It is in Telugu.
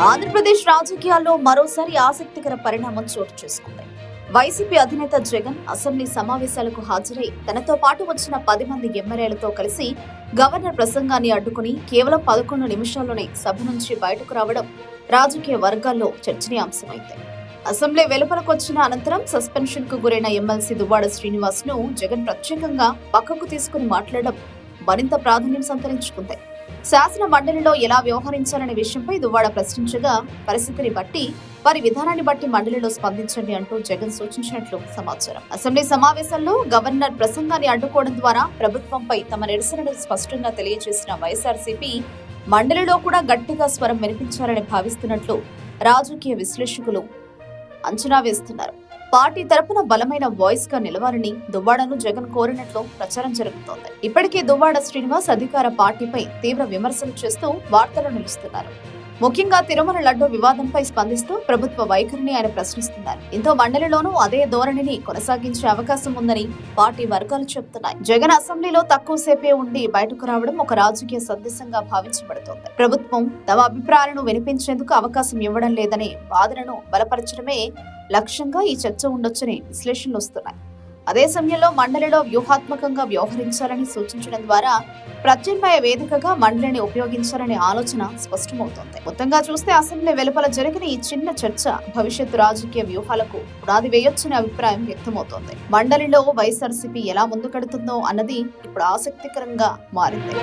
ఆంధ్రప్రదేశ్ రాజకీయాల్లో మరోసారి ఆసక్తికర పరిణామం చోటు చేసుకుంది. వైసీపీ అధినేత జగన్ అసెంబ్లీ సమావేశాలకు హాజరై తనతో పాటు వచ్చిన 10 మంది ఎమ్మెల్యేలతో కలిసి గవర్నర్ ప్రసంగాన్ని అడ్డుకుని కేవలం 11 నిమిషాల్లోనే సభ నుంచి బయటకు రావడం రాజకీయ వర్గాల్లో చర్చనీయాంశమైంది. అసెంబ్లీ వెలుపలకొచ్చిన అనంతరం సస్పెన్షన్ కు గురైన ఎమ్మెల్సీ దువ్వాడ శ్రీనివాస్ ను జగన్ ప్రత్యేకంగా పక్కకు తీసుకుని మాట్లాడడం మరింత ప్రాధాన్యం సంతరించుకుంది. శాసన మండలిలో ఎలా వ్యవహరించాలనే విషయంపై దువ్వాడ ప్రశ్నించగా పరిస్థితిని బట్టి వారి విధానాన్ని బట్టి మండలిలో స్పందించండి అంటూ జగన్ సూచించినట్లు సమాచారం. అసెంబ్లీ సమావేశంలో గవర్నర్ ప్రసంగాన్ని అడ్డుకోవడం ద్వారా ప్రభుత్వంపై తమ నిరసనను స్పష్టంగా తెలియజేసిన వైఎస్ఆర్సీపీ మండలిలో కూడా గట్టిగా స్వరం వినిపించాలని భావిస్తున్నట్లు రాజకీయ విశ్లేషకులు అంచనా వేస్తున్నారు. పార్టీ తరపున బలమైన వాయిస్ గా నిలవాలని దువ్వాడను జగన్ కోరినట్లు ప్రచారం జరుగుతోంది. ఇప్పటికే దువ్వాడ శ్రీనివాస్ అధికార పార్టీపై తీవ్ర విమర్శలు చేస్తూ వార్తలు నిలుస్తున్నారు. ముఖ్యంగా తిరుమల లడ్డూ వివాదంపై స్పందిస్తూ ప్రభుత్వ వైఖరిని ఆయన ప్రశ్నిస్తున్నారు. ఇంతో మండలిలోనూ అదే ధోరణిని కొనసాగించే అవకాశం ఉందని పార్టీ వర్గాలు చెబుతున్నాయి. జగన్ అసెంబ్లీలో తక్కువసేపే ఉండి బయటకు రావడం ఒక రాజకీయ సందేశంగా భావించబడుతోంది. ప్రభుత్వం తమ అభిప్రాయాలను వినిపించేందుకు అవకాశం ఇవ్వడం లేదనే వాదనను బలపరచడమే లక్ష్యంగా ఈ చర్చ ఉండొచ్చని విశ్లేషణలు వస్తున్నాయి. అదే సమయంలో మండలిలో వ్యూహాత్మకంగా వ్యవహరించాలని సూచించడం ద్వారా ప్రత్యామ్నాయ వేదికగా మండలిని ఉపయోగించాలనే ఆలోచన స్పష్టమవుతోంది. మొత్తంగా చూస్తే అసెంబ్లీ వెలుపల జరిగిన ఈ చిన్న చర్చ భవిష్యత్తు రాజకీయ వ్యూహాలకు పునాది వేయొచ్చనే అభిప్రాయం వ్యక్తమవుతోంది. మండలిలో వైఎస్ఆర్సీపీ ఎలా ముందుకెడుతుందో అన్నది ఇప్పుడు ఆసక్తికరంగా మారింది.